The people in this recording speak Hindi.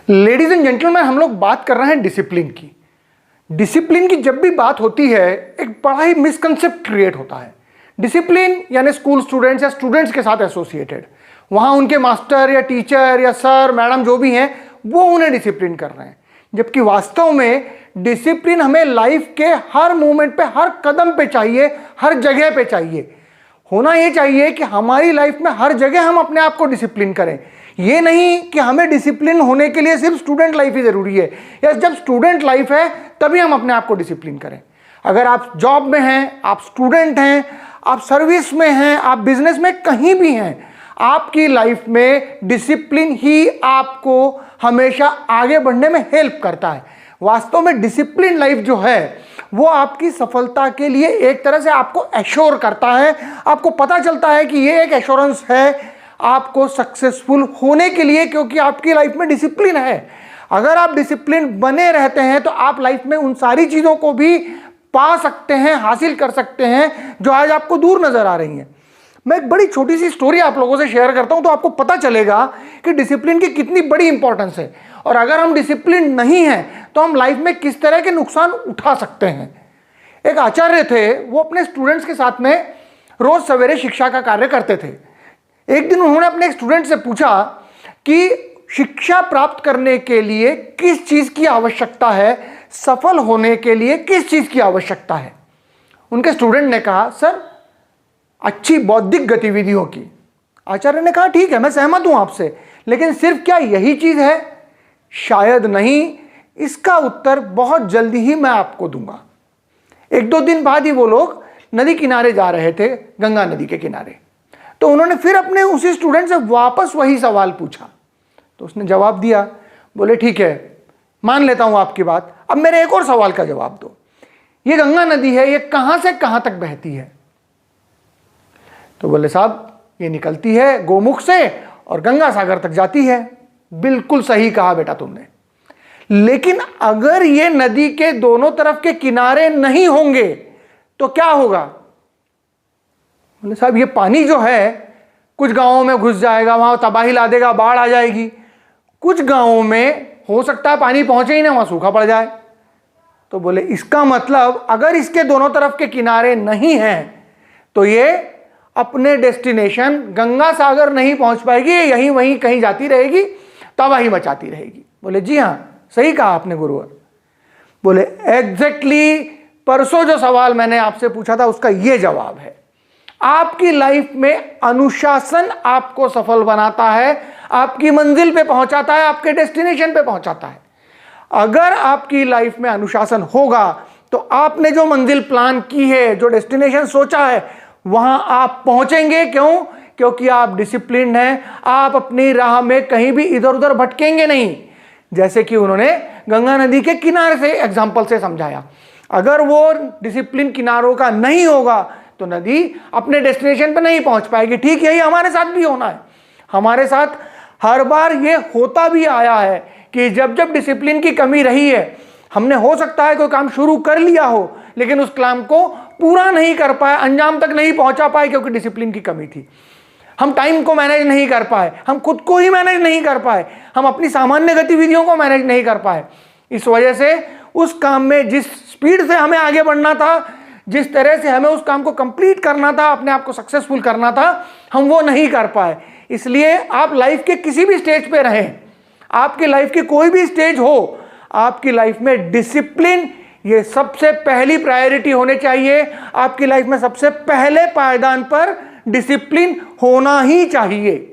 लेडीज एंड जेंटलमैन, हम लोग बात कर रहे हैं डिसिप्लिन की। डिसिप्लिन की जब भी बात होती है एक बड़ा ही मिसकंसेप्ट क्रिएट होता है। डिसिप्लिन यानी स्कूल स्टूडेंट्स या स्टूडेंट्स के साथ एसोसिएटेड, वहाँ उनके मास्टर या टीचर या सर मैडम जो भी हैं वो उन्हें डिसिप्लिन कर रहे हैं, जबकि वास्तव में डिसिप्लिन हमें लाइफ के हर मोमेंट पे, हर कदम पे चाहिए, हर जगह पे चाहिए। होना ये चाहिए कि हमारी लाइफ में हर जगह हम अपने आप को डिसिप्लिन करें। ये नहीं कि हमें डिसिप्लिन होने के लिए सिर्फ स्टूडेंट लाइफ ही ज़रूरी है या जब स्टूडेंट लाइफ है तभी हम अपने आप को डिसिप्लिन करें। अगर आप जॉब में हैं, आप स्टूडेंट हैं, आप सर्विस में हैं, आप बिजनेस में, कहीं भी हैं, आपकी लाइफ में डिसिप्लिन ही आपको हमेशा आगे बढ़ने में हेल्प करता है। वास्तव में डिसिप्लिन लाइफ जो है वो आपकी सफलता के लिए एक तरह से आपको एश्योर करता है। आपको पता चलता है कि ये एक एश्योरेंस है आपको सक्सेसफुल होने के लिए, क्योंकि आपकी लाइफ में डिसिप्लिन है। अगर आप डिसिप्लिन बने रहते हैं तो आप लाइफ में उन सारी चीज़ों को भी पा सकते हैं, हासिल कर सकते हैं जो आज आपको दूर नज़र आ रही हैं। मैं एक बड़ी छोटी सी स्टोरी आप लोगों से शेयर करता हूं तो आपको पता चलेगा कि डिसिप्लिन की कितनी बड़ी इंपॉर्टेंस है, और अगर हम डिसिप्लिन नहीं हैं तो हम लाइफ में किस तरह के नुकसान उठा सकते हैं। एक आचार्य थे, वो अपने स्टूडेंट्स के साथ में रोज सवेरे शिक्षा का कार्य करते थे। एक दिन उन्होंने अपने एक स्टूडेंट से पूछा कि शिक्षा प्राप्त करने के लिए किस चीज़ की आवश्यकता है, सफल होने के लिए किस चीज़ की आवश्यकता है। उनके स्टूडेंट ने कहा, सर अच्छी बौद्धिक गतिविधियों की। आचार्य ने कहा, ठीक है, मैं सहमत हूं आपसे, लेकिन सिर्फ क्या यही चीज है? शायद नहीं। इसका उत्तर बहुत जल्दी ही मैं आपको दूंगा। एक दो दिन बाद ही वो लोग नदी किनारे जा रहे थे, गंगा नदी के किनारे। तो उन्होंने फिर अपने उसी स्टूडेंट से वापस वही सवाल पूछा, तो उसने जवाब दिया। बोले, ठीक है, मान लेता हूं आपकी बात, अब मेरे एक और सवाल का जवाब दो। ये गंगा नदी है, ये कहां से कहां तक बहती है? तो बोले, साहब ये निकलती है गोमुख से और गंगा सागर तक जाती है। बिल्कुल सही कहा बेटा तुमने, लेकिन अगर ये नदी के दोनों तरफ के किनारे नहीं होंगे तो क्या होगा? बोले, साहब ये पानी जो है कुछ गांवों में घुस जाएगा, वहां तबाही ला देगा, बाढ़ आ जाएगी। कुछ गांवों में हो सकता है पानी पहुंचे ही ना, वहां सूखा पड़ जाए। तो बोले, इसका मतलब अगर इसके दोनों तरफ के किनारे नहीं हैं तो ये अपने डेस्टिनेशन गंगा सागर नहीं पहुंच पाएगी, यहीं वहीं कहीं जाती रहेगी, तबाही मचाती रहेगी। बोले, जी हाँ, सही कहा आपने गुरुवर। बोले, एग्जैक्टली परसों जो सवाल मैंने आपसे पूछा था उसका ये जवाब है। आपकी लाइफ में अनुशासन आपको सफल बनाता है, आपकी मंजिल पे पहुंचाता है, आपके डेस्टिनेशन पे पहुंचाता है। अगर आपकी लाइफ में अनुशासन होगा तो आपने जो मंजिल प्लान की है, जो डेस्टिनेशन सोचा है, वहां आप पहुंचेंगे। क्यों? क्योंकि आप डिसिप्लिन्ड हैं। आप अपनी राह में कहीं भी इधर उधर भटकेंगे नहीं। जैसे कि उन्होंने गंगा नदी के किनारे से एग्जांपल से समझाया, अगर वो डिसिप्लिन किनारों का नहीं होगा तो नदी अपने डेस्टिनेशन पर नहीं पहुंच पाएगी। ठीक यही हमारे साथ भी होना है। हमारे साथ हर बार ये होता भी आया है कि जब जब डिसिप्लिन की कमी रही है, हमने हो सकता है कोई काम शुरू कर लिया हो लेकिन उस काम को पूरा नहीं कर पाए, अंजाम तक नहीं पहुंचा पाए, क्योंकि डिसिप्लिन की कमी थी। हम टाइम को मैनेज नहीं कर पाए, हम खुद को ही मैनेज नहीं कर पाए, हम अपनी सामान्य गतिविधियों को मैनेज नहीं कर पाए। इस वजह से उस काम में जिस स्पीड से हमें आगे बढ़ना था, जिस तरह से हमें उस काम को कंप्लीट करना था, अपने आप को सक्सेसफुल करना था, हम वो नहीं कर पाए। इसलिए आप लाइफ के किसी भी स्टेज पे रहें, आपकी लाइफ की कोई भी स्टेज हो, आपकी लाइफ में डिसिप्लिन ये सबसे पहली प्रायोरिटी होने चाहिए। आपकी लाइफ में सबसे पहले पायदान पर डिसिप्लिन होना ही चाहिए।